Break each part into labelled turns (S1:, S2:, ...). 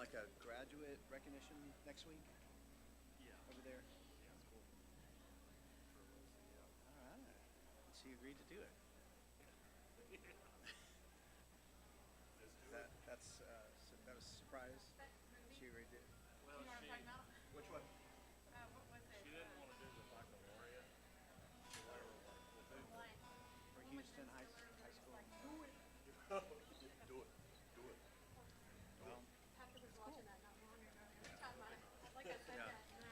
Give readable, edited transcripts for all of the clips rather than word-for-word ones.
S1: like a graduate recognition next week over there? All right. She agreed to do it. That was a surprise. She agreed to. Which one? For Houston High School. Well,
S2: Patrick was watching that not long ago. Every time like I said
S1: Yeah.
S2: that, and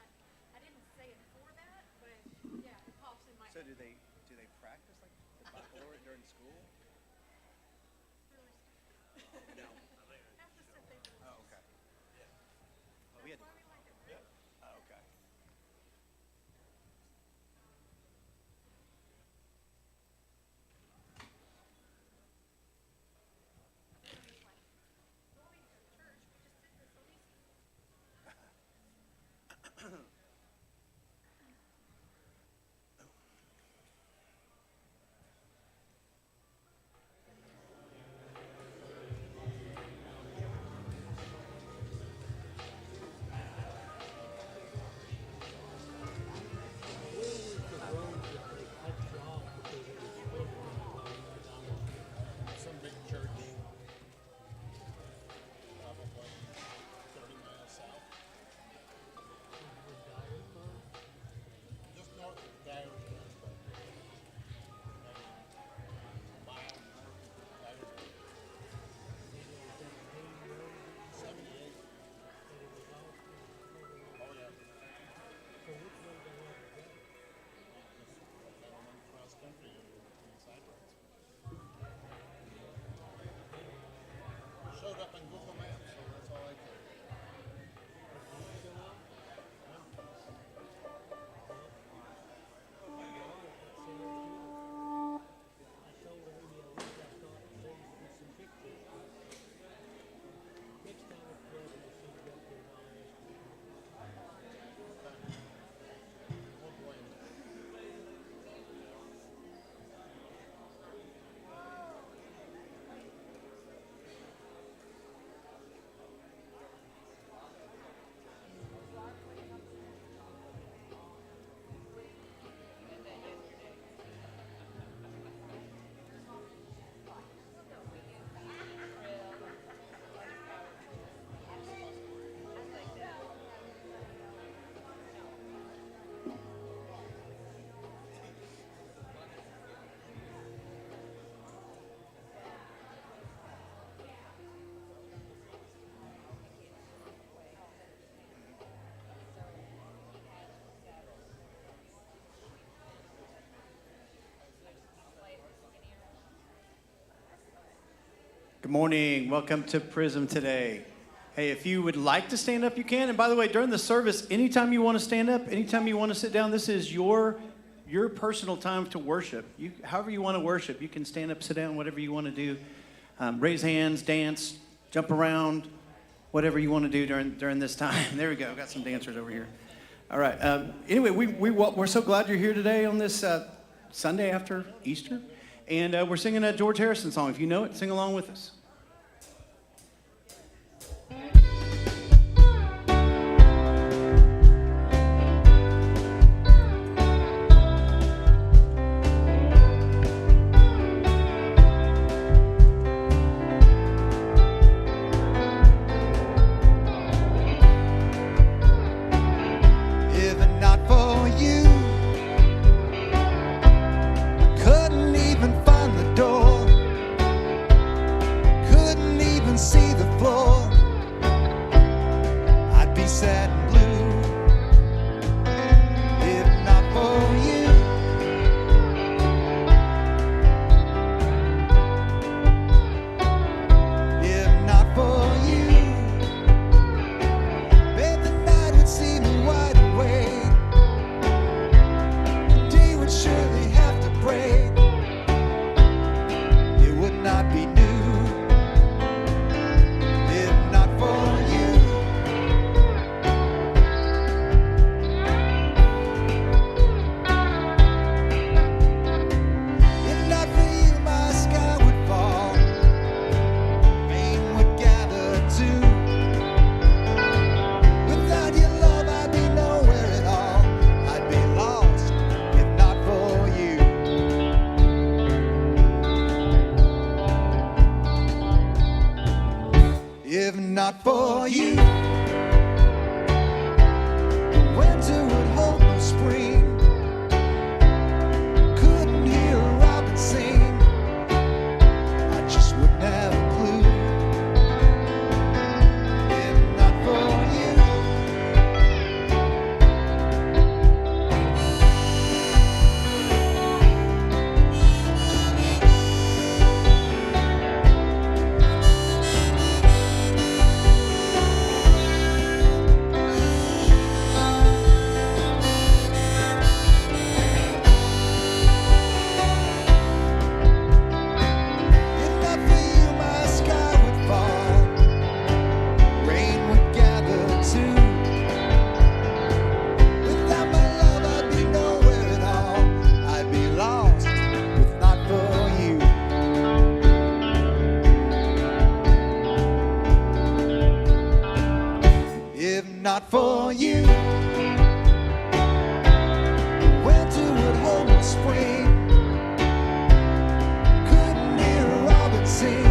S2: I didn't say it for that, but yeah, it pops in my
S1: so
S2: head.
S1: do they practice like the baccalaureate during school? No.
S2: That's the stuff they do.
S1: Oh, okay. We had.
S2: Why we like it.
S1: Oh, okay.
S2: It's like, going to church, we just did this so easy.
S3: Some big church, probably 30 miles south. Just north of Dyersburg, but maybe a mile north of Dyersburg. 78. Oh, yeah. Cross country in sideways. Showed up in Google Maps, so that's all I care. Won't blame me.
S1: Good morning. Welcome to Prism today. Hey, if you would like to stand up, you can. And by the way, during the service, anytime you want to stand up, anytime you want to sit down, this is your personal time to worship. However you want to worship, you can stand up, sit down, whatever you want to do. Raise hands, dance, jump around, whatever you want to do during this time. There we go. Got some dancers over here. All right. Anyway, we're so glad you're here today on this Sunday after Easter. And we're singing a George Harrison song. If you know it, sing along with us.
S4: If not for you, couldn't even find the door. not for you, the winter would hold no spring. Couldn't hear a robin sing. I just wouldn't have a clue. If not for you. If not for you, my sky would fall. Rain would gather too. Without my love, I'd be nowhere at all. I'd be lost if not for you. If not for you, the winter would hold no spring. Couldn't hear a robin sing.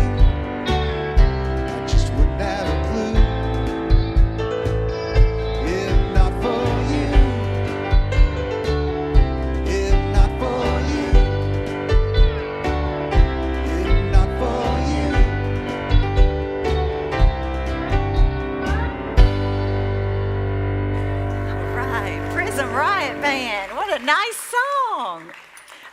S4: I just wouldn't have a clue. If not for you. If not for you. If not for you.
S5: All right, Prism Riot Band. What a nice song.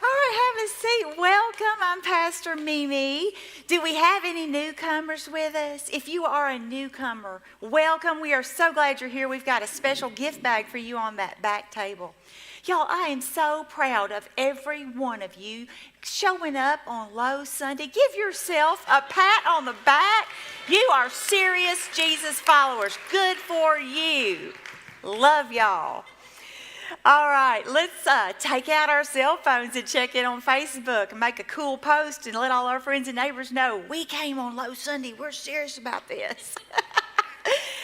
S5: All right, have a seat. Welcome. I'm Pastor Mimi. Do we have any newcomers with us? If you are a newcomer, welcome. We are so glad you're here. We've got a special gift bag for you on that back table. Y'all, I am so proud of every one of you showing up on Low Sunday. Give yourself a pat on the back. You are serious Jesus followers. Good for you. Love y'all. All right, let's take out our cell phones and check in on Facebook and make a cool post and let all our friends and neighbors know we came on Low Sunday. We're serious about this.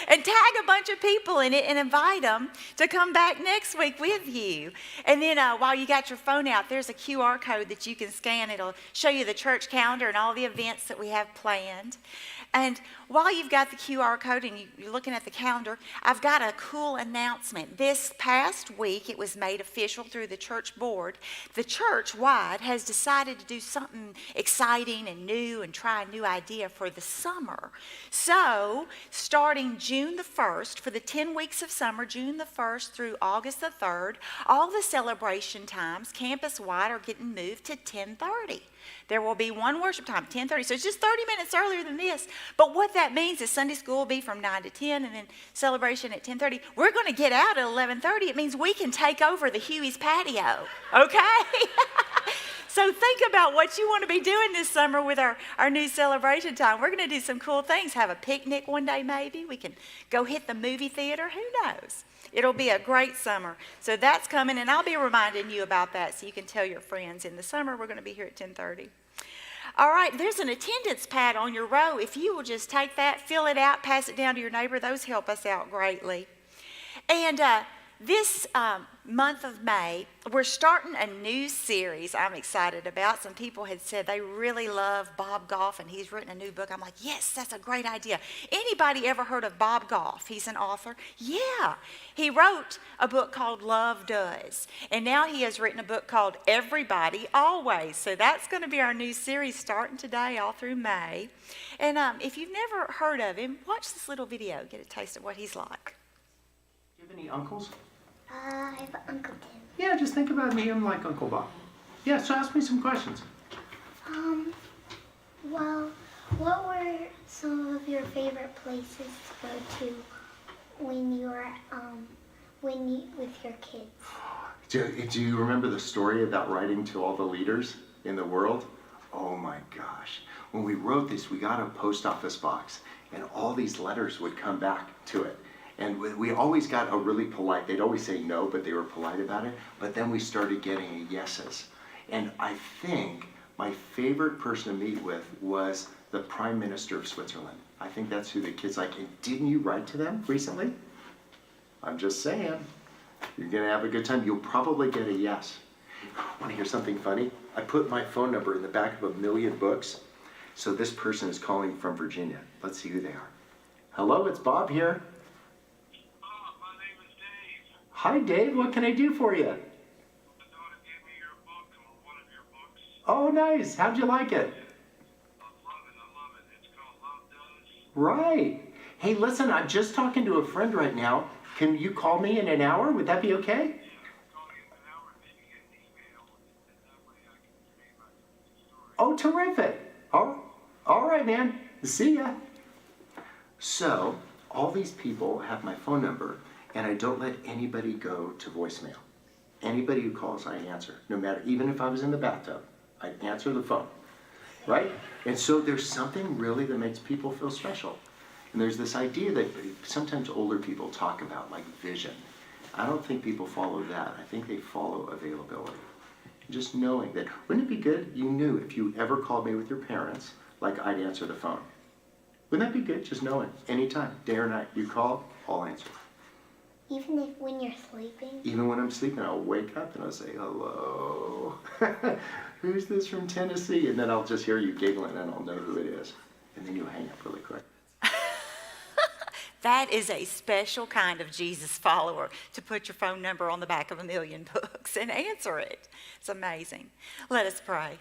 S5: And tag a bunch of people in it and invite them to come back next week with you. And then while you got your phone out, there's a QR code that you can scan. It'll show you the church calendar and all the events that we have planned. And while you've got the QR code and you're looking at the calendar, I've got a cool announcement. This past week, it was made official through the church board. The church-wide has decided to do something exciting and new and try a new idea for the summer. So, starting June the 1st, for the 10 weeks of summer, June the 1st through August the 3rd, all the celebration times campus-wide are getting moved to 10:30. There will be one worship time, 10:30. So it's just 30 minutes earlier than this. But what that means is Sunday school will be from 9 to 10 and then celebration at 10:30. We're going to get out at 11:30. It means we can take over the Huey's patio, okay? So think about what you want to be doing this summer with our new celebration time. We're going to do some cool things. Have a picnic one day maybe. We can go hit the movie theater. Who knows? It'll be a great summer. So that's coming, and I'll be reminding you about that so you can tell your friends. In the summer, we're going to be here at 10:30. All right, there's an attendance pad on your row. If you will just take that, fill it out, pass it down to your neighbor, those help us out greatly. And this month of May, we're starting a new series I'm excited about. Some people had said they really love Bob Goff, and he's written a new book. I'm like, yes, that's a great idea. Anybody ever heard of Bob Goff? He's an author. Yeah, he wrote a book called Love Does, and now he has written a book called Everybody Always. So that's going to be our new series starting today all through May. And if you've never heard of him, watch this little video, get a taste of what he's like.
S6: Do you have any uncles?
S2: I have Uncle Tim.
S6: Yeah, just think about me and like Uncle Bob. Yeah, so ask me some questions.
S2: Well, what were some of your favorite places to go to when you were, with your kids?
S3: Do you remember the story about writing to all the leaders in the world? Oh my gosh. When we wrote this, we got a post office box, and all these letters would come back to it. And we always got a really polite, they'd always say no, but they were polite about it. But then we started getting yeses. And I think my favorite person to meet with was the Prime Minister of Switzerland. I think that's who the kids like. And didn't you write to them recently? I'm just saying. You're gonna have a good time. You'll probably get a yes. Wanna hear something funny? I put my phone number in the back of 1 million books. So this person is calling from Virginia. Let's see who they are. Hello, it's Bob here.
S7: My name is Dave.
S3: Hi, Dave. What can I do for you?
S7: My daughter gave me your book, one of your books.
S3: Oh, nice. How'd you like it?
S7: I love it. It's called Love Does.
S3: Right. Hey, listen, I'm just talking to a friend right now. Can you call me in an hour? Would that be okay?
S7: Call you in an hour, maybe get an email, and that way I can read my story.
S3: Oh, terrific. All right, man. See ya. So, all these people have my phone number, and I don't let anybody go to voicemail. Anybody who calls, I answer. No matter, even if I was in the bathtub, I answer the phone. Right? And so there's something really that makes people feel special. And there's this idea that sometimes older people talk about, like vision. I don't think people follow that. I think they follow availability. Just knowing that, wouldn't it be good? You knew if you ever called me with your parents, like I'd answer the phone. Wouldn't that be good? Just knowing, anytime, day or night, you call, I'll answer.
S2: Even if when you're sleeping?
S3: Even when I'm sleeping, I'll wake up and I'll say, hello. Who's this from Tennessee? And then I'll just hear you giggling and I'll know who it is. And then you'll hang up really quick.
S5: That is a special kind of Jesus follower, to put your phone number on the back of a million books and answer it. It's amazing. Let us pray.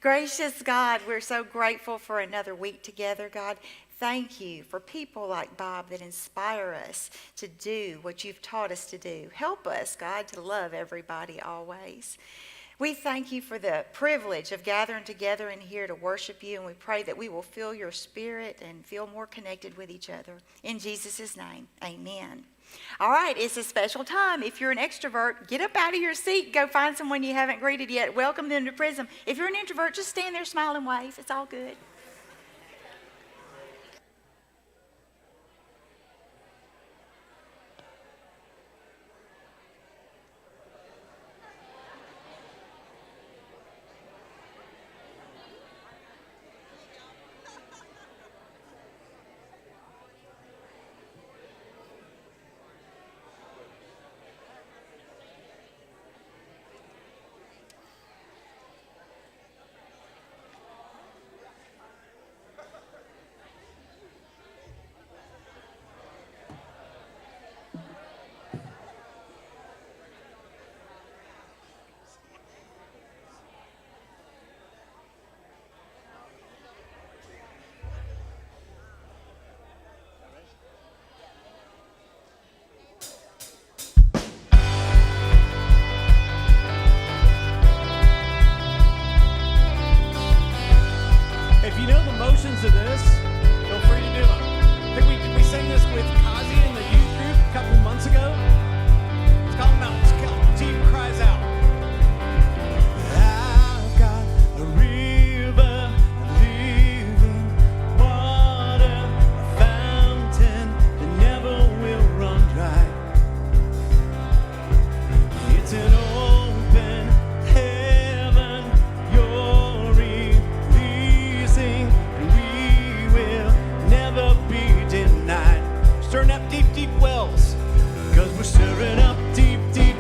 S5: Gracious God, we're so grateful for another week together, God. Thank you for people like Bob that inspire us to do what you've taught us to do. Help us, God, to love everybody always. We thank you for the privilege of gathering together in here to worship you, and we pray that we will feel your spirit and feel more connected with each other. In Jesus' name, amen. All right, it's a special time. If you're an extrovert, get up out of your seat, go find someone you haven't greeted yet. Welcome them to Prism. If you're an introvert, just stand there, smile and wave. It's all good.
S1: If you know the motions of this, feel free to do them. I think we sang this with Kazi in the youth group a couple months ago. It's called Mountains. Team cries out.
S4: I've got a river of living water, a fountain that never will run dry. It's an open heaven, you're releasing, and we will never be denied.
S1: Stirring up deep, deep wells.
S4: 'Cause we're stirring up deep, deep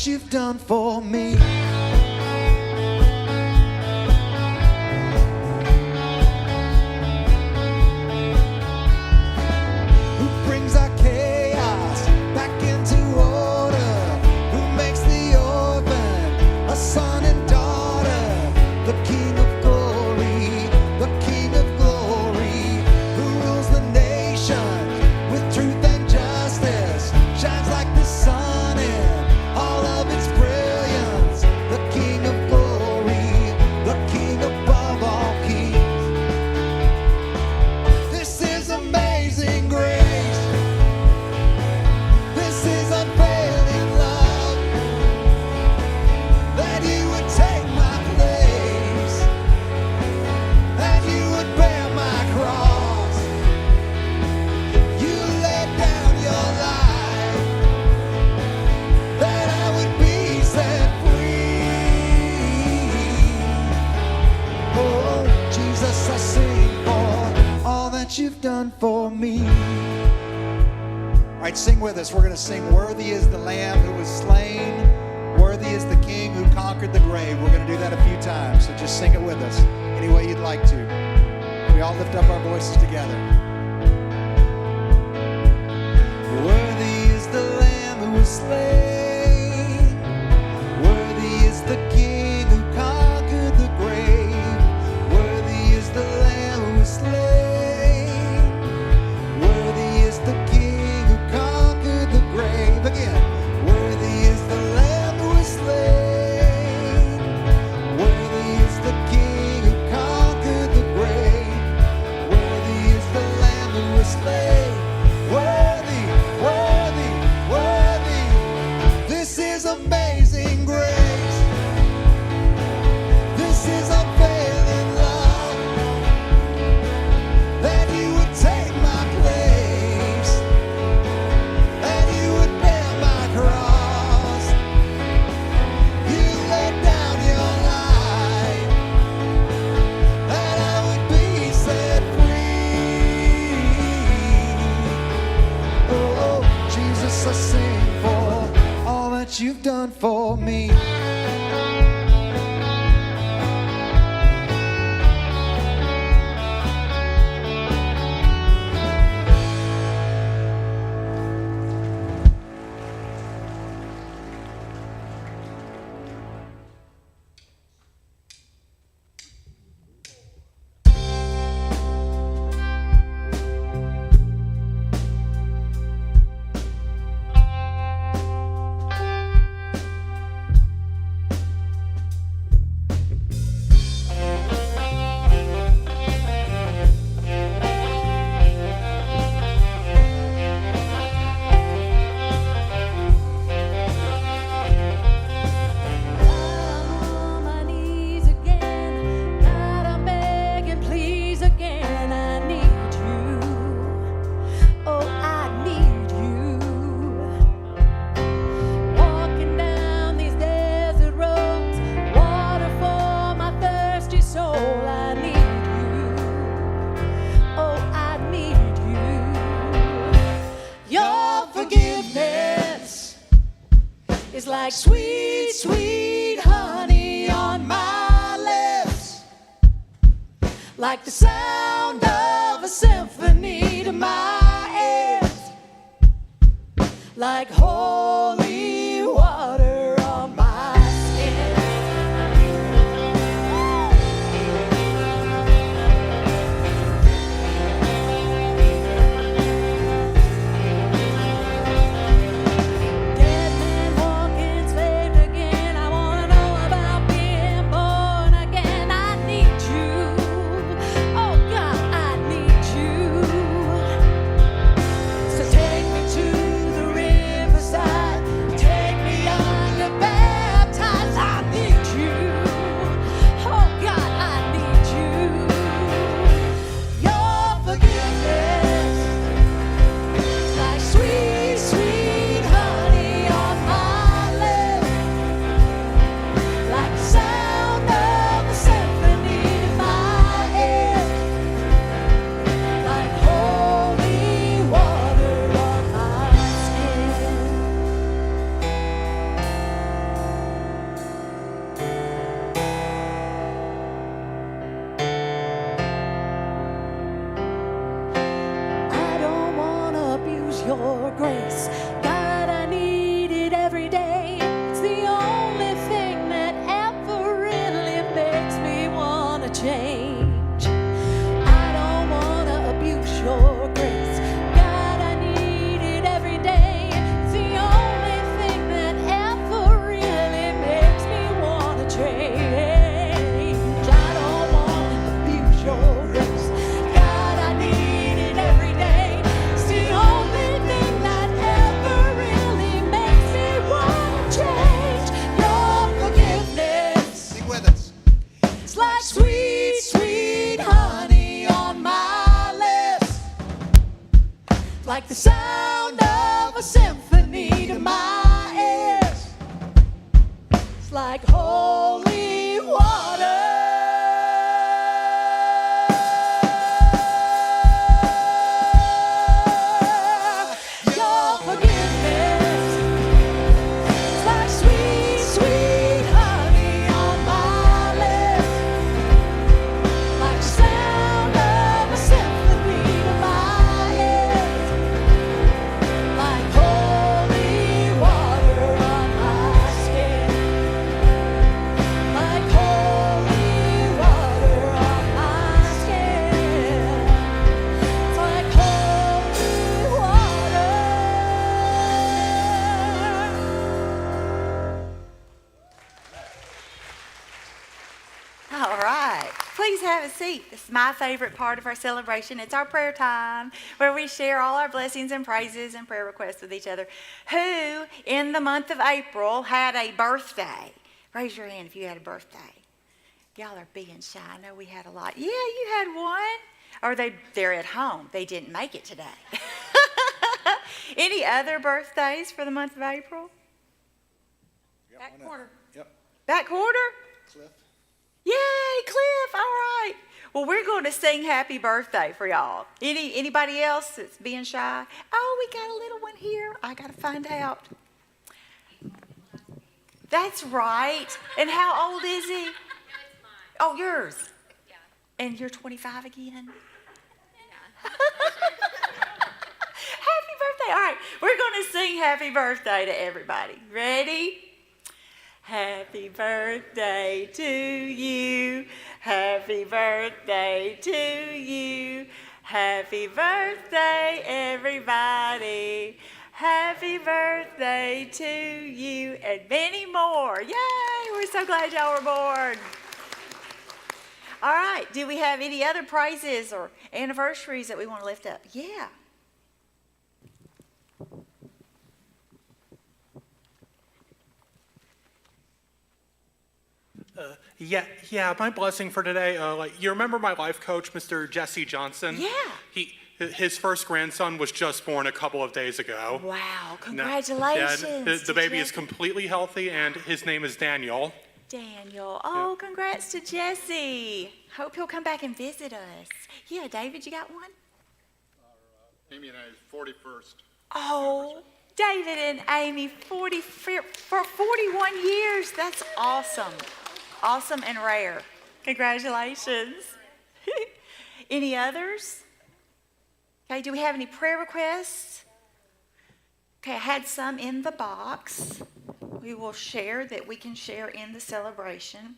S4: that you've done for me. Who brings our chaos back into order? Who makes the orphan a son and daughter? The King of glory, the King of glory, who rules the nation with truth and justice, shines like the sun in all of its brilliance. The King of glory, the King above all kings. This is amazing grace. This is unfailing love, that you would take my place, that you would bear my cross. You laid down your life, that I would be set free. Oh, Jesus, I sing for all that you've done for me. All right, sing with us. We're going to sing, worthy is the Lamb who was slain, worthy is the King who conquered the grave. We're going to do that a few times, so just sing it with us any way you'd like to. We all lift up our voices together. Worthy is the Lamb who was slain, worthy is the King who conquered the grave, worthy is the Lamb who was slain, worthy is the King who conquered the grave. Again, worthy is the Lamb who was slain, worthy is the King who conquered the grave, worthy is the Lamb who was slain. Worthy, worthy, worthy. This is amazing grace. This is unfailing love, that you would take my place, that you would bear my cross. You laid down your life, that I would be set free. Oh, Jesus, I sing for all that you've done for me.
S8: On my knees again, God, I'm begging, please again. I need you. Oh, I need you. Walking down these desert roads, water for my thirsty soul. I need you. Oh, I need you. Your forgiveness is like sweet, sweet honey on my lips, like the sound of a symphony to my ears, like holy water on my skin. Dead man walking, slaved again. I wanna know about being born again. I need you. Oh God, I need you. So take me to the riverside. your grace. God, I need it every day. It's the only thing that ever really makes me want to change. I don't want to abuse your grace. God, I need it every day. It's the only thing that ever really makes me want to change. I don't want to abuse your grace. God, I need it every day. It's the only thing that ever really makes me want to change. Your forgiveness.
S4: Sing with us.
S8: It's like sweet, sweet honey on my lips. Like the sound of a symphony to my ears. It's like holy water. Your forgiveness. It's like sweet, sweet honey on my lips. Like the sound of a symphony to my ears. Like holy water on my skin. Like holy water on my skin. It's like holy water.
S5: All right. Please have a seat. This is my favorite part of our celebration. It's our prayer time where we share all our blessings and praises and prayer requests with each other. Who in the month of April had a birthday? Raise your hand if you had a birthday. Y'all are being shy. I know we had a lot. Yeah, you had one. Or they're at home. They didn't make it today. Any other birthdays for the month of April?
S8: Back corner.
S4: Yep.
S5: Back quarter?
S4: Cliff.
S5: Yay, Cliff, all right. Well, we're going to sing happy birthday for y'all. Anybody else that's being shy? Oh, we got a little one here. I got to find out. That's right. And how old is he? Oh, yours.
S9: Yeah.
S5: And you're 25 again?
S9: Yeah.
S5: Happy birthday. All right, we're going to sing happy birthday to everybody. Ready? Happy birthday to you. Happy birthday to you. Happy birthday, everybody. Happy birthday to you and many more. Yay, we're so glad y'all were born. All right, do we have any other prizes or anniversaries that we want to lift up? Yeah.
S10: Yeah. My blessing for today. You remember my life coach, Mr. Jesse Johnson?
S5: Yeah.
S10: His first grandson was just born a couple of days ago.
S5: Wow, congratulations.
S10: The
S5: to
S10: baby is
S5: Jesse.
S10: completely healthy, and his name is Daniel.
S5: Daniel. Oh, congrats to Jesse. Hope he'll come back and visit us. Yeah, David, you got one?
S11: Amy and I's 41st.
S5: Oh, David and Amy, for 41 years. That's awesome. Awesome and rare. Congratulations. Any others? Okay, do we have any prayer requests? Okay, I had some in the box. We will share that we can share in the celebration.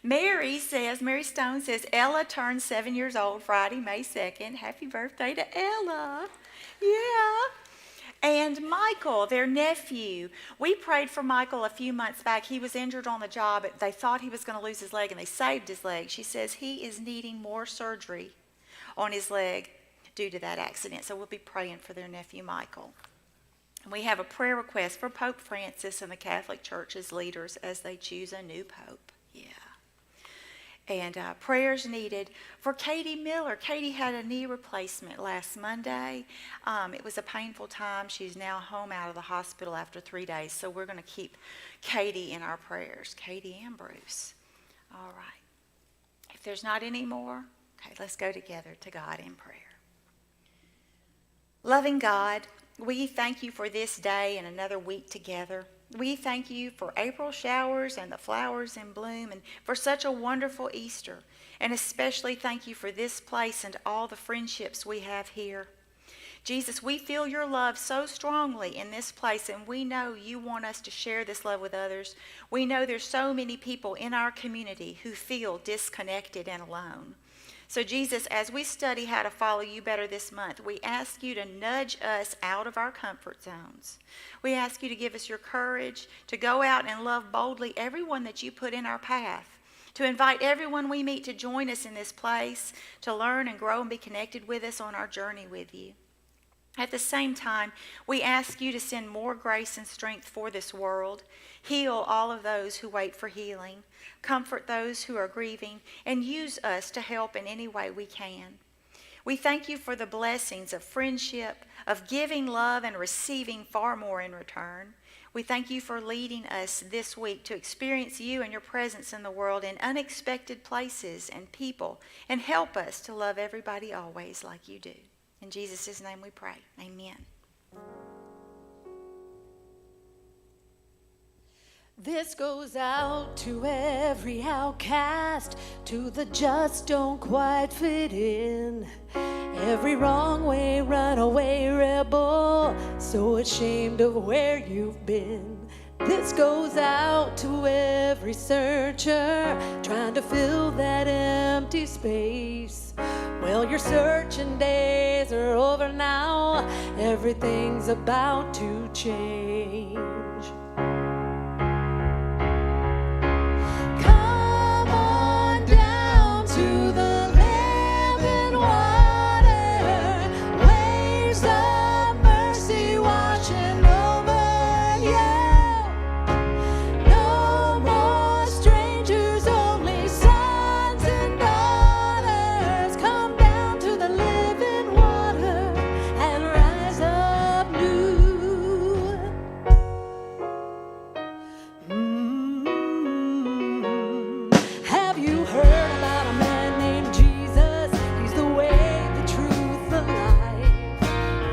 S5: Mary Stone says, Ella turned 7 years old Friday, May 2nd. Happy birthday to Ella. Yeah. And Michael, their nephew, we prayed for Michael a few months back. He was injured on the job. They thought he was going to lose his leg, and they saved his leg. She says he is needing more surgery on his leg due to that accident. So we'll be praying for their nephew, Michael. And we have a prayer request for Pope Francis and the Catholic Church's leaders as they choose a new pope. Yeah. And prayers needed for Katie Miller. Katie had a knee replacement last Monday. It was a painful time. She's now home out of the hospital after 3 days. So we're going to keep Katie in our prayers. Katie and Bruce. All right. If there's not any more, okay, let's go together to God in prayer. Loving God, we thank you for this day and another week together. We thank you for April showers and the flowers in bloom and for such a wonderful Easter. And especially thank you for this place and all the friendships we have here. Jesus, we feel your love so strongly in this place, and we know you want us to share this love with others. We know there's so many people in our community who feel disconnected and alone. So Jesus, as we study how to follow you better this month, we ask you to nudge us out of our comfort zones. We ask you to give us your courage to go out and love boldly everyone that you put in our path, to invite everyone we meet to join us in this place, to learn and grow and be connected with us on our journey with you. At the same time, we ask you to send more grace and strength for this world. Heal all of those who wait for healing. Comfort those who are grieving, and use us to help in any way we can. We thank you for the blessings of friendship, of giving love and receiving far more in return. We thank you for leading us this week to experience you and your presence in the world in unexpected places and people, and help us to love everybody always like you do. In Jesus' name we pray. Amen.
S8: This goes out to every outcast, to the just don't quite fit in. Every wrong way runaway rebel, so ashamed of where you've been. This goes out to every searcher, trying to fill that empty space. Well, your searching days are over now. Everything's about to change. Come on down to the living water. Waves of mercy washing over you. No more strangers, only sons and daughters. Come down to the living water and rise up new. Have you heard about a man named Jesus? He's the way, the truth, the life. He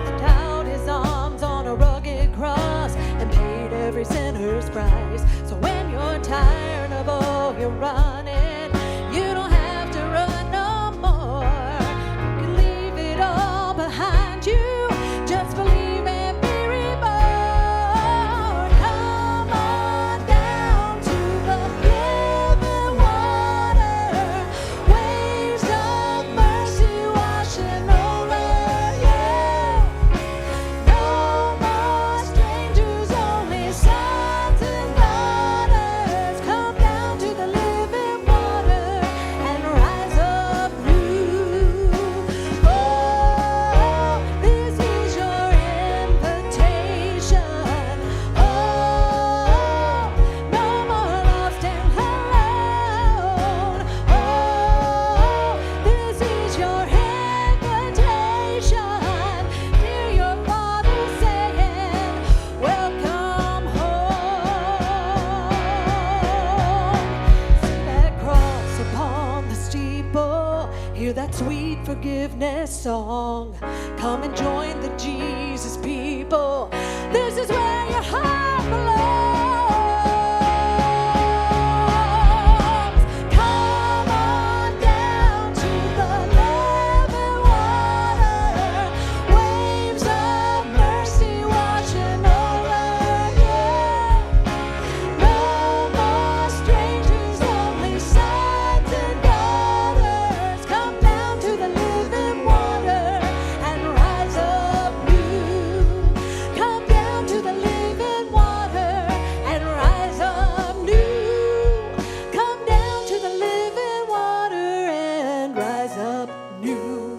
S8: left out his arms on a rugged cross and paid every sinner's price. So when you're tired of all your running, you don't have to run no more. You can leave it all behind you. Just believe and be reborn. Come on down to the living water. Waves of mercy washing over you. No more strangers, only sons and daughters. Come down to the living water and rise up new. Oh, this is your invitation. Oh, no more lost and alone. Oh, this is your invitation. Hear your Father saying, welcome home. See that cross upon the steeple. Hear that sweet forgiveness song. Come and join the Jesus people. This is where your heart belongs. Come on down to the living water. Waves of mercy washing over you. No more strangers, only sons and daughters. Come down to the living water and rise up new. Come down to the living water and rise up new. Come down to the living water and rise up new.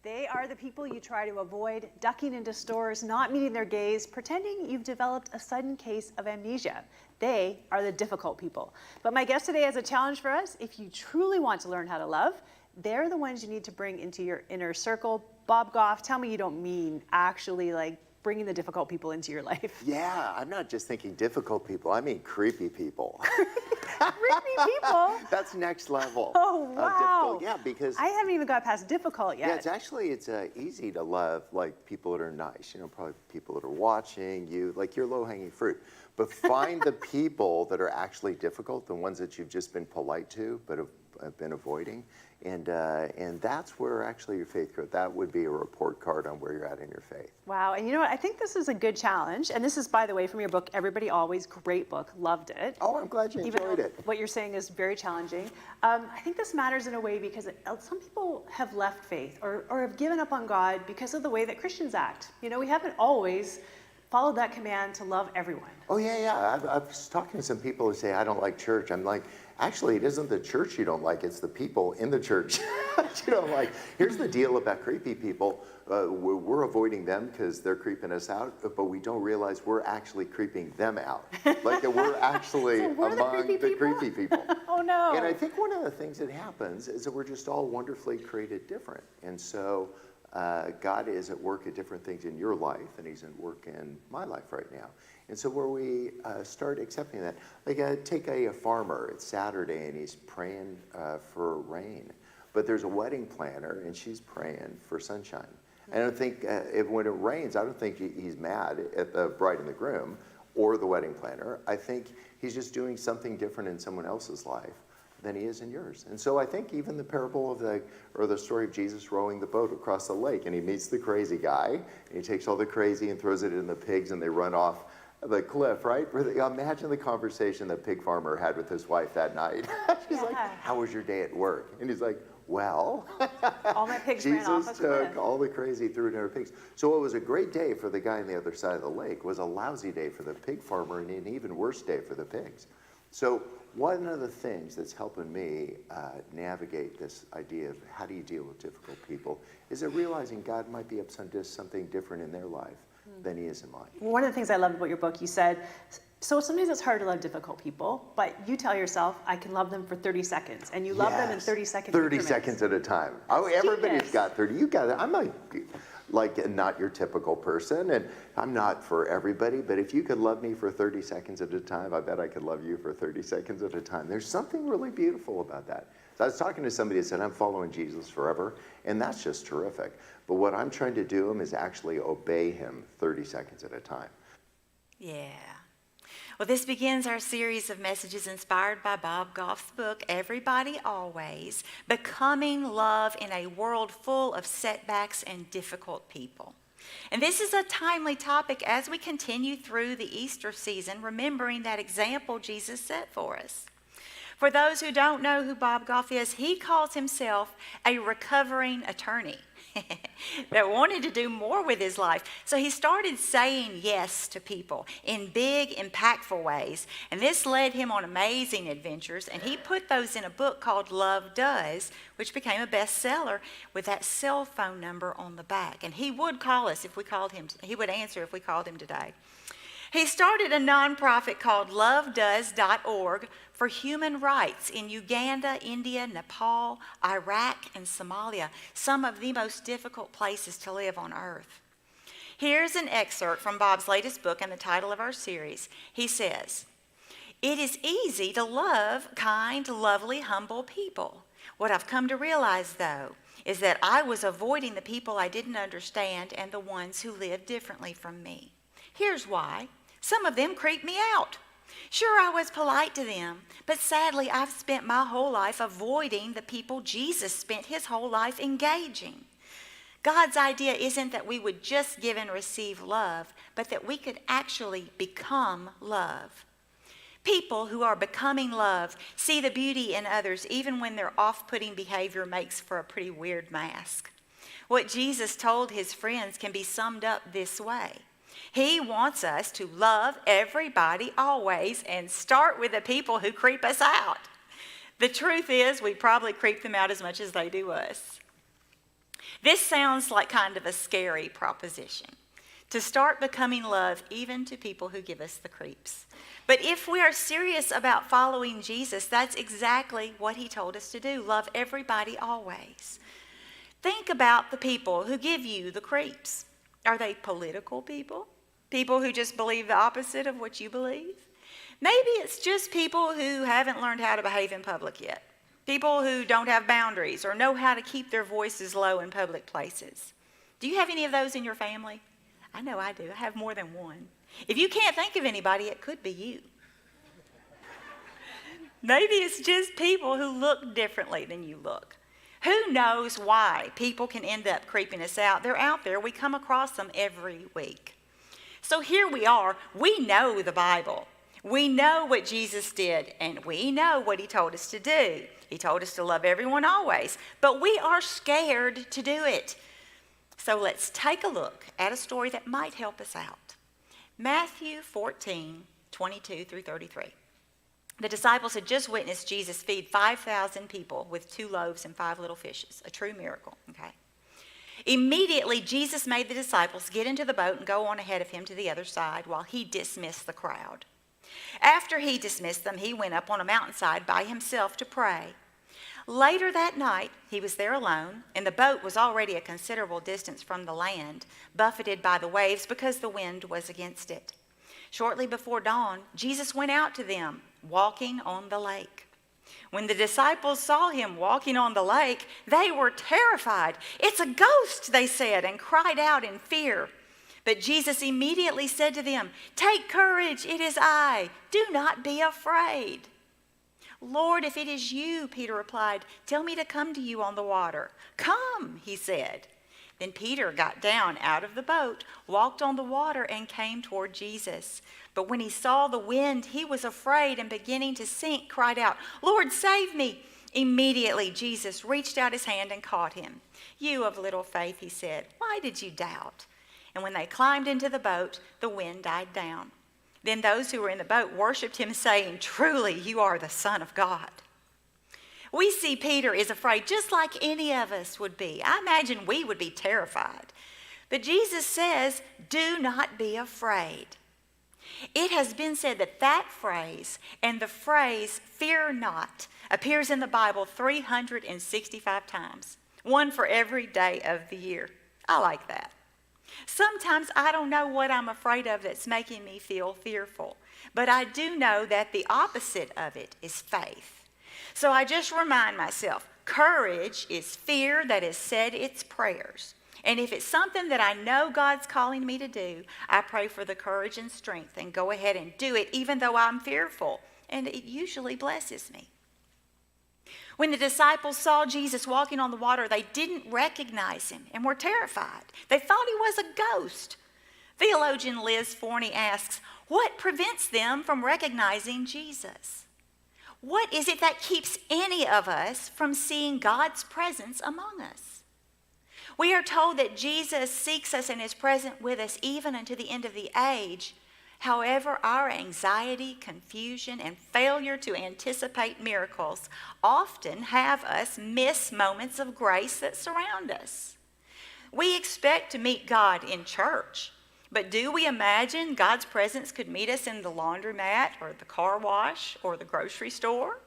S9: They are the people you try to avoid, ducking into stores, not meeting their gaze, pretending you've developed a sudden case of amnesia. They are the difficult people. But my guest today has a challenge for us. If you truly want to learn how to love, they're the ones you need to bring into your inner circle. Bob Goff, tell me you don't mean actually like bringing the difficult people into your life.
S3: Yeah, I'm not just thinking difficult people, I mean creepy people.
S9: Creepy people?
S3: That's next level.
S9: Oh,
S3: of
S9: wow.
S3: difficult. Yeah, because
S9: I haven't even got past difficult yet.
S3: yeah, it's easy to love like people that are nice, you know, probably people that are watching you, like you're low-hanging fruit. But find the people that are actually difficult, the ones that you've just been polite to, but have been avoiding. And that's where actually your faith grows. That would be a report card on where you're at in your faith.
S9: Wow, and you know what? I think this is a good challenge. And this is, by the way, from your book, Everybody Always. Great book. Loved it.
S3: Oh, I'm glad you
S9: Even
S3: enjoyed
S9: though
S3: it.
S9: what you're saying is very challenging. I think this matters in a way because some people have left faith or have given up on God because of the way that Christians act. You know, we haven't always followed that command to love everyone.
S3: Oh, yeah. I was talking to some people who say, I don't like church. I'm like, actually, it isn't the church you don't like, it's the people in the church you don't like. Here's the deal about creepy people. We're avoiding them because they're creeping us out, but we don't realize we're actually creeping them out. Like that we're actually
S9: So we're the
S3: among
S9: creepy
S3: the creepy people.
S9: Oh, no.
S3: And I think one of the things that happens is that we're just all wonderfully created different. And so God is at work at different things in your life, and he's at work in my life right now. And so where we start accepting that, like take a farmer, it's Saturday, and he's praying for rain. But there's a wedding planner, and she's praying for sunshine. I don't think, when it rains, I don't think he's mad at the bride and the groom or the wedding planner. I think he's just doing something different in someone else's life than he is in yours. And so I think even the parable of the story of Jesus rowing the boat across the lake, and he meets the crazy guy, and he takes all the crazy and throws it in the pigs, and they run off the cliff, right? Imagine the conversation that pig farmer had with his wife that night. She's like, how was your day at work? And he's like, well,
S9: all my pigs ran off a
S3: Jesus
S9: cliff.
S3: took all the crazy, threw it in her pigs. So what was a great day for the guy on the other side of the lake was a lousy day for the pig farmer and an even worse day for the pigs. So one of the things that's helping me navigate this idea of how do you deal with difficult people is that realizing God might be up to something different in their life than he is in mine.
S9: One of the things I loved about your book, you said, so sometimes it's hard to love difficult people, but you tell yourself, I can love them for 30 seconds. And you love them in 30-second
S3: 30
S9: increments.
S3: seconds at a time. Oh, everybody's
S9: Genius.
S3: got 30. You got it. I'm like not your typical person, and I'm not for everybody, but if you could love me for 30 seconds at a time, I bet I could love you for 30 seconds at a time. There's something really beautiful about that. So I was talking to somebody that said, I'm following Jesus forever, and that's just terrific. But what I'm trying to do is actually obey him 30 seconds at a time.
S5: Yeah. Well, this begins our series of messages inspired by Bob Goff's book, Everybody Always, Becoming Love in a World Full of Setbacks and Difficult People. And this is a timely topic as we continue through the Easter season, remembering that example Jesus set for us. For those who don't know who Bob Goff is, he calls himself a recovering attorney that wanted to do more with his life. So he started saying yes to people in big, impactful ways. And this led him on amazing adventures. And he put those in a book called Love Does, which became a bestseller with that cell phone number on the back. And he would call us if we called him. He would answer if we called him today. He started a nonprofit called lovedoes.org for human rights in Uganda, India, Nepal, Iraq, and Somalia, some of the most difficult places to live on earth. Here's an excerpt from Bob's latest book and the title of our series. He says, "It is easy to love kind, lovely, humble people. What I've come to realize, though, is that I was avoiding the people I didn't understand and the ones who lived differently from me. Here's why. Some of them creeped me out. Sure, I was polite to them, but sadly, I've spent my whole life avoiding the people Jesus spent his whole life engaging. God's idea isn't that we would just give and receive love, but that we could actually become love. People who are becoming love see the beauty in others even when their off-putting behavior makes for a pretty weird mask. What Jesus told his friends can be summed up this way. He wants us to love everybody always and start with the people who creep us out. The truth is, we probably creep them out as much as they do us. This sounds like kind of a scary proposition, to start becoming love even to people who give us the creeps. But if we are serious about following Jesus, that's exactly what he told us to do. Love everybody always. Think about the people who give you the creeps. Are they political people? People who just believe the opposite of what you believe? Maybe it's just people who haven't learned how to behave in public yet. People who don't have boundaries or know how to keep their voices low in public places. Do you have any of those in your family? I know I do. I have more than one. If you can't think of anybody, it could be you. Maybe it's just people who look differently than you look. Who knows why people can end up creeping us out? They're out there. We come across them every week. So here we are. We know the Bible. We know what Jesus did, and we know what he told us to do. He told us to love everyone always, but we are scared to do it. So let's take a look at a story that might help us out. Matthew 14, 22 through 33. The disciples had just witnessed Jesus feed 5,000 people with 2 loaves and 5 little fishes, a true miracle, okay? Immediately, Jesus made the disciples get into the boat and go on ahead of him to the other side while he dismissed the crowd. After he dismissed them, he went up on a mountainside by himself to pray. Later that night, he was there alone, and the boat was already a considerable distance from the land, buffeted by the waves because the wind was against it. Shortly before dawn, Jesus went out to them, walking on the lake. When the disciples saw him walking on the lake, they were terrified. "It's a ghost," they said, and cried out in fear. But Jesus immediately said to them, "Take courage, it is I. Do not be afraid." "Lord, if it is you," Peter replied, "tell me to come to you on the water." "Come," he said. Then Peter got down out of the boat, walked on the water, and came toward Jesus. But when he saw the wind, he was afraid and beginning to sink, cried out, "Lord, save me." Immediately Jesus reached out his hand and caught him. "You of little faith," he said, "why did you doubt?" And when they climbed into the boat, the wind died down. Then those who were in the boat worshiped him, saying, "Truly, you are the Son of God." We see Peter is afraid just like any of us would be. I imagine we would be terrified. But Jesus says, "Do not be afraid." It has been said that that phrase and the phrase "fear not" appears in the Bible 365 times, one for every day of the year. I like that. Sometimes I don't know what I'm afraid of that's making me feel fearful, but I do know that the opposite of it is faith. So I just remind myself, courage is fear that has said its prayers. And if it's something that I know God's calling me to do, I pray for the courage and strength and go ahead and do it even though I'm fearful. And it usually blesses me. When the disciples saw Jesus walking on the water, they didn't recognize him and were terrified. They thought he was a ghost. Theologian Liz Forney asks, what prevents them from recognizing Jesus? What is it that keeps any of us from seeing God's presence among us? We are told that Jesus seeks us and is present with us even unto the end of the age. However, our anxiety, confusion, and failure to anticipate miracles often have us miss moments of grace that surround us. We expect to meet God in church, but do we imagine God's presence could meet us in the laundromat or the car wash or the grocery store?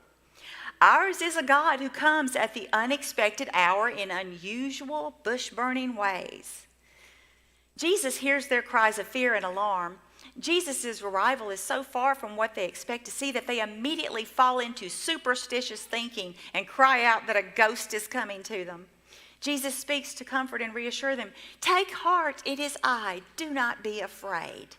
S5: Ours is a God who comes at the unexpected hour in unusual, bush-burning ways. Jesus hears their cries of fear and alarm. Jesus' arrival is so far from what they expect to see that they immediately fall into superstitious thinking and cry out that a ghost is coming to them. Jesus speaks to comfort and reassure them. "Take heart, it is I. Do not be afraid."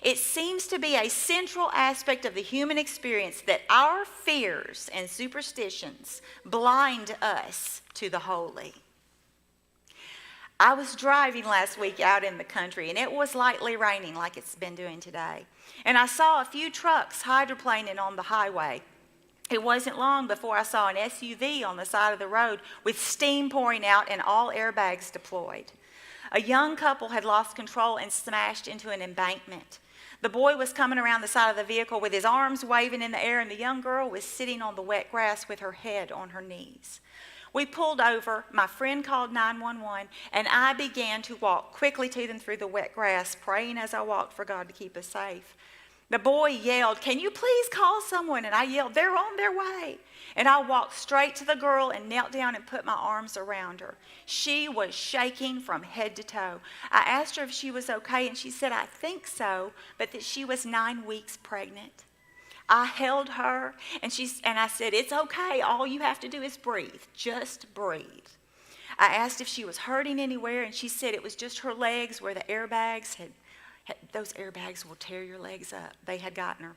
S5: It seems to be a central aspect of the human experience that our fears and superstitions blind us to the holy. I was driving last week out in the country, and it was lightly raining like it's been doing today. And I saw a few trucks hydroplaning on the highway. It wasn't long before I saw an SUV on the side of the road with steam pouring out and all airbags deployed. A young couple had lost control and smashed into an embankment. The boy was coming around the side of the vehicle with his arms waving in the air, and the young girl was sitting on the wet grass with her head on her knees. We pulled over, my friend called 911, and I began to walk quickly to them through the wet grass, praying as I walked for God to keep us safe. The boy yelled, "Can you please call someone?" And I yelled, "They're on their way." And I walked straight to the girl and knelt down and put my arms around her. She was shaking from head to toe. I asked her if she was okay, and she said, "I think so," but that she was 9 weeks pregnant. I held her, and I said, "It's okay. All you have to do is breathe. Just breathe." I asked if she was hurting anywhere, and she said it was just her legs where the airbags had Those airbags will tear your legs up. They had gotten her.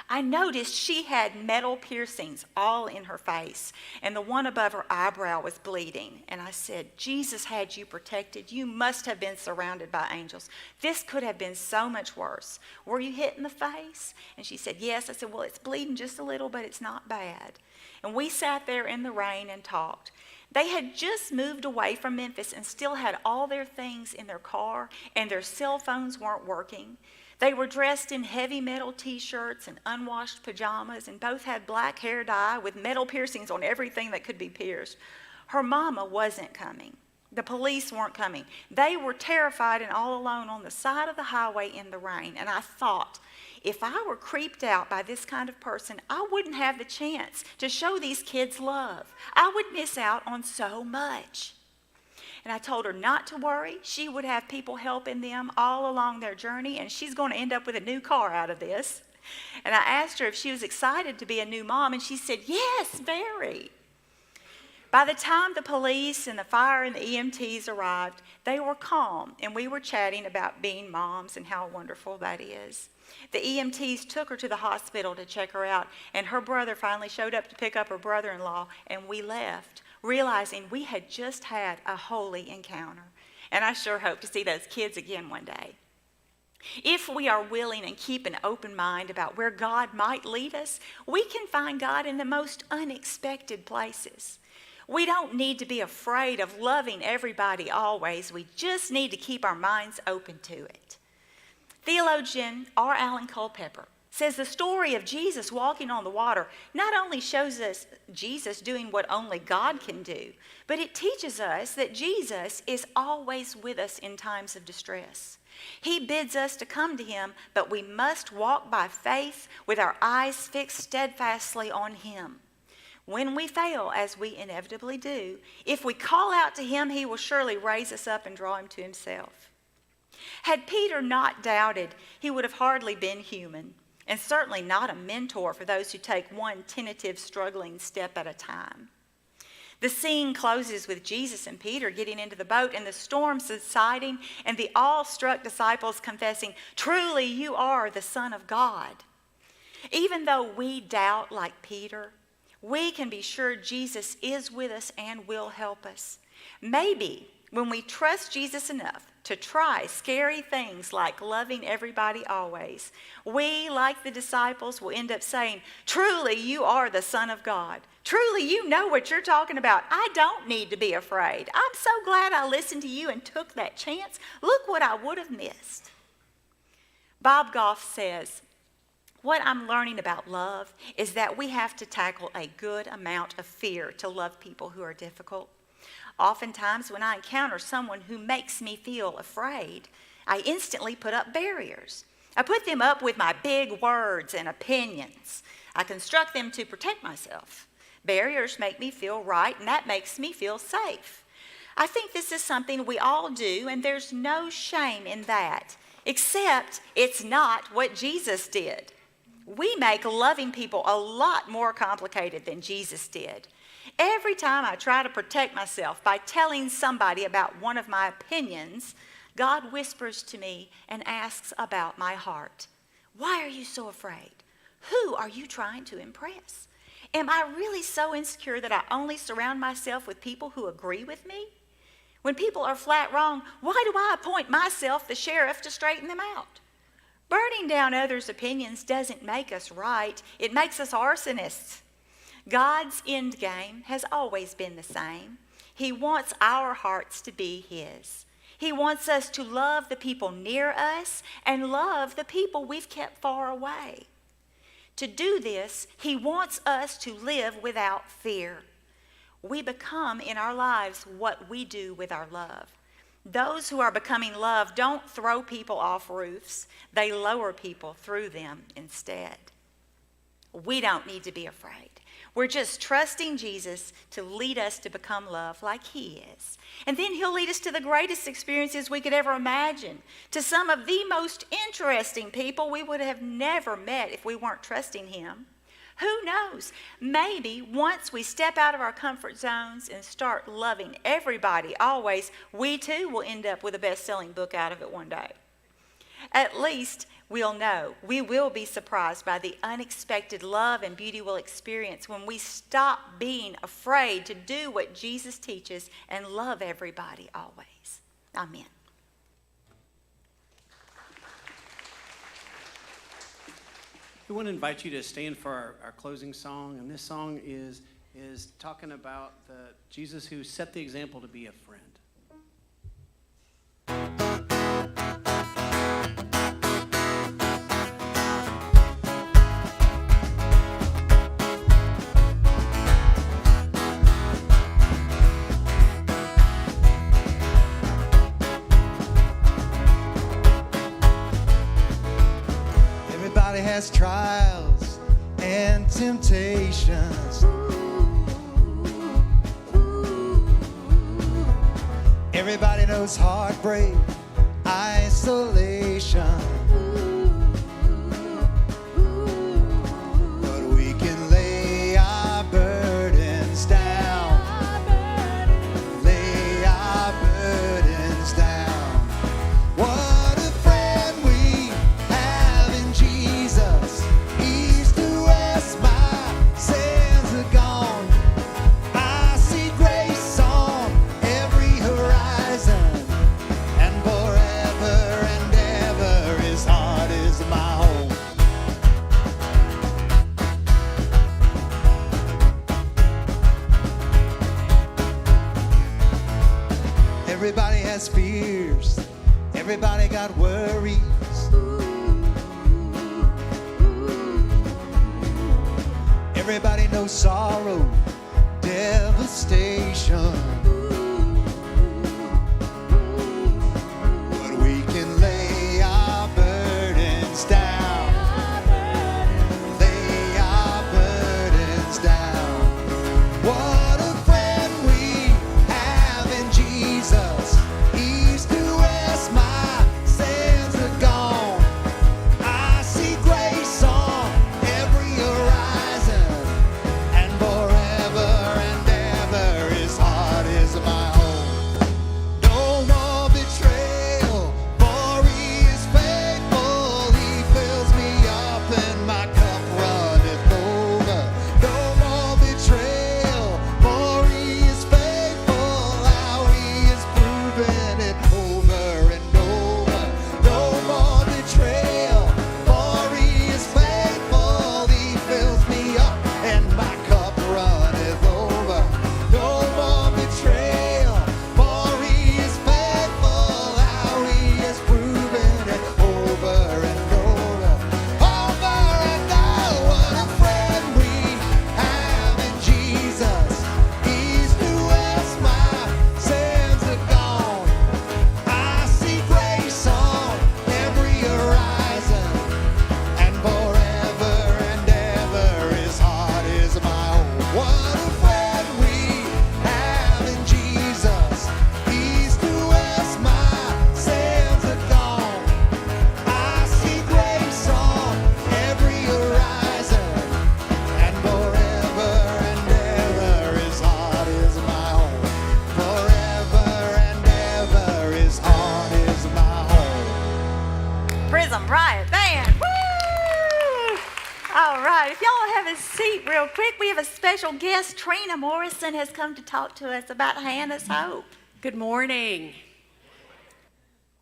S5: I noticed she had metal piercings all in her face, and the one above her eyebrow was bleeding. And I said, Jesus had you protected. You must have been surrounded by angels. This could have been so much worse. Were you hit in the face? And she said, yes. I said, well, it's bleeding just a little, but it's not bad. And we sat there in the rain and talked. They had just moved away from Memphis and still had all their things in their car, and their cell phones weren't working. They were dressed in heavy metal t-shirts and unwashed pajamas, and both had black hair dye with metal piercings on everything that could be pierced. Her mama wasn't coming. The police weren't coming. They were terrified and all alone on the side of the highway in the rain. And I thought, if I were creeped out by this kind of person, I wouldn't have the chance to show these kids love. I would miss out on so much. And I told her not to worry. She would have people helping them all along their journey, and she's going to end up with a new car out of this. And I asked her if she was excited to be a new mom, and she said, yes, very. By the time the police and the fire and the EMTs arrived, they were calm, and we were chatting about being moms and how wonderful that is. The EMTs took her to the hospital to check her out, and her brother finally showed up to pick up her brother-in-law, and we left, realizing we had just had a holy encounter. And I sure hope to see those kids again one day. If we are willing and keep an open mind about where God might lead us, we can find God in the most unexpected places. We don't need to be afraid of loving everybody always. We just need to keep our minds open to it. Theologian R. Allen Culpepper says the story of Jesus walking on the water not only shows us Jesus doing what only God can do, but it teaches us that Jesus is always with us in times of distress. He bids us to come to him, but we must walk by faith with our eyes fixed steadfastly on him. When we fail, as we inevitably do, if we call out to him, he will surely raise us up and draw him to himself. Had Peter not doubted, he would have hardly been human, and certainly not a mentor for those who take one tentative, struggling step at a time. The scene closes with Jesus and Peter getting into the boat and the storm subsiding and the awe-struck disciples confessing, "Truly you are the Son of God." Even though we doubt like Peter, we can be sure Jesus is with us and will help us. Maybe when we trust Jesus enough to try scary things like loving everybody always, we, like the disciples, will end up saying, "Truly you are the Son of God. Truly you know what you're talking about. I don't need to be afraid. I'm so glad I listened to you and took that chance. Look what I would have missed." Bob Goff says, "What I'm learning about love is that we have to tackle a good amount of fear to love people who are difficult. Oftentimes when I encounter someone who makes me feel afraid, I instantly put up barriers. I put them up with my big words and opinions. I construct them to protect myself. Barriers make me feel right, and that makes me feel safe. I think this is something we all do, and there's no shame in that, except it's not what Jesus did. We make loving people a lot more complicated than Jesus did. Every time I try to protect myself by telling somebody about one of my opinions, God whispers to me and asks about my heart. Why are you so afraid? Who are you trying to impress? Am I really so insecure that I only surround myself with people who agree with me? When people are flat wrong, why do I appoint myself the sheriff to straighten them out? Burning down others' opinions doesn't make us right. It makes us arsonists. God's end game has always been the same. He wants our hearts to be his. He wants us to love the people near us and love the people we've kept far away. To do this, he wants us to live without fear. We become in our lives what we do with our love. Those who are becoming love don't throw people off roofs. They lower people through them instead. We don't need to be afraid. We're just trusting Jesus to lead us to become love like he is. And then he'll lead us to the greatest experiences we could ever imagine, to some of the most interesting people we would have never met if we weren't trusting him. Who knows? Maybe once we step out of our comfort zones and start loving everybody always, we too will end up with a best-selling book out of it one day. At least we'll know. We will be surprised by the unexpected love and beauty we'll experience when we stop being afraid to do what Jesus teaches and love everybody always. Amen.
S1: We want to invite you to stand for our closing song, and this song is talking about Jesus who set the example to be a friend.
S4: Everybody has trials and temptations. Everybody knows heartbreak, isolation. But we can lay our burdens down. Lay our burdens down. What a friend we have in Jesus. East to west, my sins are gone. I see grace on every horizon, and forever and ever His heart is my home. Everybody has fears, everybody got worries. Everybody knows sorrow, devastation. But we can lay our burdens down. Lay our burdens down. What a friend we have in Jesus. East to west, my sins are gone. I see grace on every horizon, and forever and ever His heart is my home. No more betrayal, for He is faithful. He fills me up and my cup runneth over. No more betrayal, for He is faithful. How He has proven it over and over. No more betrayal, for He is faithful. He fills me up and my cup runneth over. No more betrayal, for He is faithful. How He has proven it over and over. Over and over, what a friend we have in Jesus. East to west, my sins are gone. I see grace on every horizon, and forever and ever His heart is my home. What a friend we have in Jesus. East to west, my sins are gone. I see grace on every horizon, and forever and ever His heart is my home. Forever and ever His heart is my home.
S5: Prism Riot Band. Woo! All right, if y'all have a seat real quick, we have a special guest. Trina Morrison has come to talk to us about Hannah's Hope.
S12: Good morning.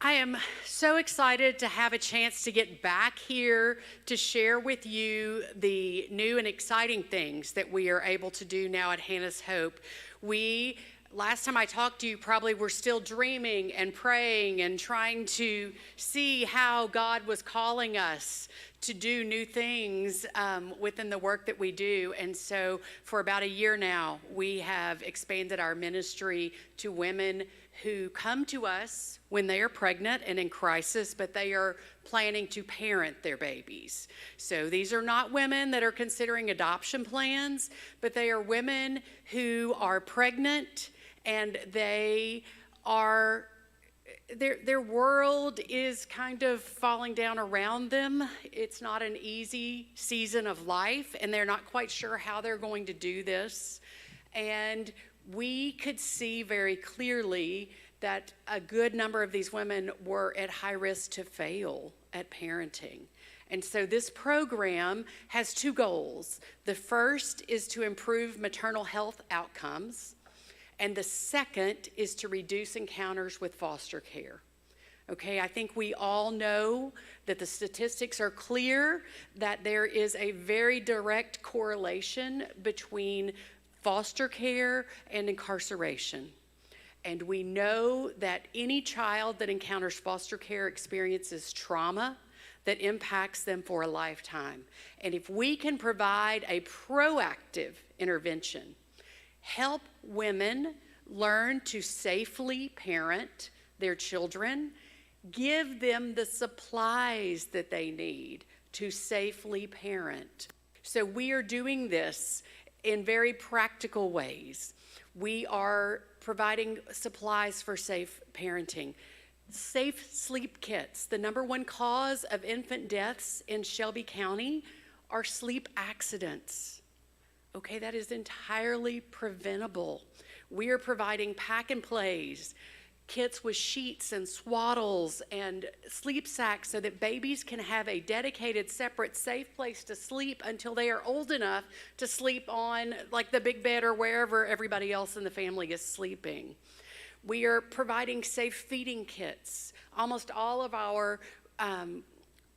S12: I am so excited to have a chance to get back here to share with you the new and exciting things that we are able to do now at Hannah's Hope. Last time I talked to you, probably were still dreaming and praying and trying to see how God was calling us to do new things within the work that we do. And so for about a year now, we have expanded our ministry to women who come to us when they are pregnant and in crisis, but they are planning to parent their babies. So these are not women that are considering adoption plans, but they are women who are pregnant and they are their world is kind of falling down around them. It's not an easy season of life, and they're not quite sure how they're going to do this. And we could see very clearly that a good number of these women were at high risk to fail at parenting. And so this program has two goals. The first is to improve maternal health outcomes, and the second is to reduce encounters with foster care. Okay, I think we all know that the statistics are clear that there is a very direct correlation between foster care and incarceration. And we know that any child that encounters foster care experiences trauma that impacts them for a lifetime. And if we can provide a proactive intervention, help women learn to safely parent their children, give them the supplies that they need to safely parent. So we are doing this in very practical ways. We are providing supplies for safe parenting. Safe sleep kits. The number one cause of infant deaths in Shelby County are sleep accidents. Okay, that is entirely preventable. We are providing pack and plays, kits with sheets and swaddles and sleep sacks so that babies can have a dedicated, separate, safe place to sleep until they are old enough to sleep on like the big bed or wherever everybody else in the family is sleeping. We are providing safe feeding kits. Almost all of our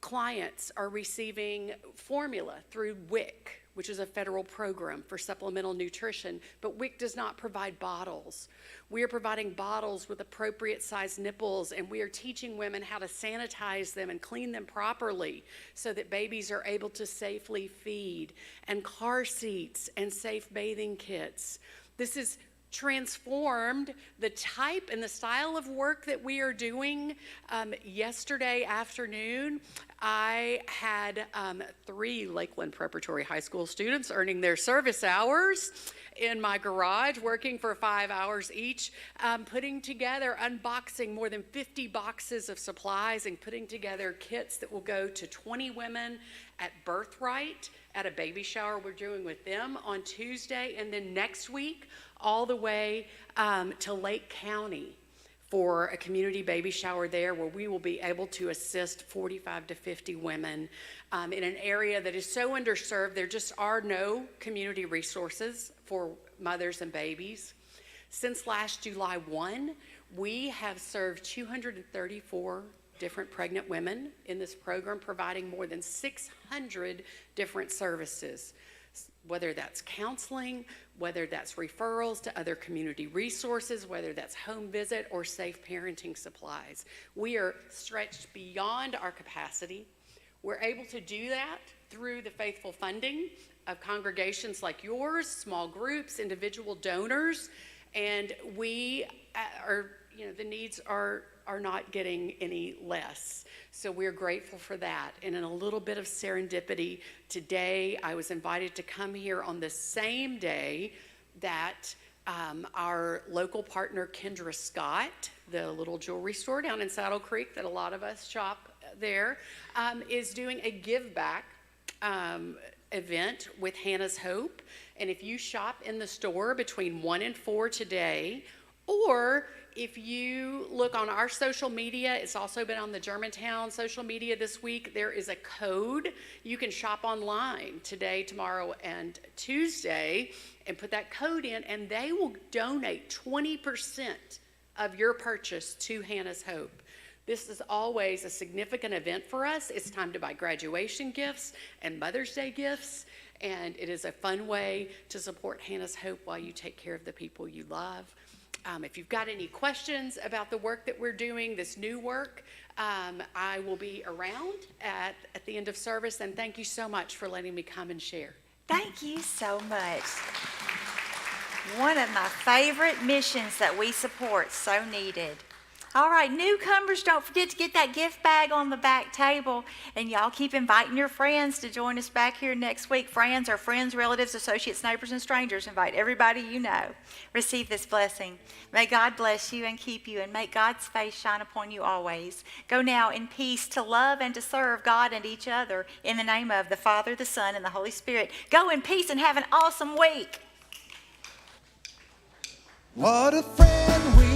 S12: clients are receiving formula through WIC, which is a federal program for supplemental nutrition, but WIC does not provide bottles. We are providing bottles with appropriate size nipples, and we are teaching women how to sanitize them and clean them properly so that babies are able to safely feed, and car seats and safe bathing kits. This is transformed the type and the style of work that we are doing. Yesterday afternoon, I had 3 Lakeland Preparatory High School students earning their service hours in my garage, working for 5 hours each, putting together, unboxing more than 50 boxes of supplies and putting together kits that will go to 20 women at Birthright, at a baby shower we're doing with them on Tuesday, and then next week all the way to Lake County for a community baby shower there, where we will be able to assist 45 to 50 women in an area that is so underserved. There just are no community resources for mothers and babies. Since last July 1, we have served 234 different pregnant women in this program, providing more than 600 different services, whether that's counseling, whether that's referrals to other community resources, whether that's home visit or safe parenting supplies. We are stretched beyond our capacity. We're able to do that through the faithful funding of congregations like yours, small groups, individual donors, and we are, the needs are not getting any less. So we're grateful for that. And in a little bit of serendipity, today I was invited to come here on the same day that our local partner Kendra Scott, the little jewelry store down in Saddle Creek that a lot of us shop there, is doing a give back event with Hannah's Hope. And if you shop in the store between 1 and 4 today, or if you look on our social media, it's also been on the Germantown social media this week, there is a code. You can shop online today, tomorrow, and Tuesday and put that code in, and they will donate 20% of your purchase to Hannah's Hope. This is always a significant event for us. It's time to buy graduation gifts and Mother's Day gifts, and it is a fun way to support Hannah's Hope while you take care of the people you love. If you've got any questions about the work that we're doing, this new work, I will be around at the end of service, and thank you so much for letting me come and share.
S5: Thank you so much. One of my favorite missions that we support, so needed. All right, newcomers, don't forget to get that gift bag on the back table, and y'all keep inviting your friends to join us back here next week. Friends or friends, relatives, associates, neighbors, and strangers. Invite everybody you know. Receive this blessing. May God bless you and keep you, and make God's face shine upon you always. Go now in peace to love and to serve God and each other in the name of the Father, the Son, and the Holy Spirit. Go in peace and have an awesome week.
S4: What a friend we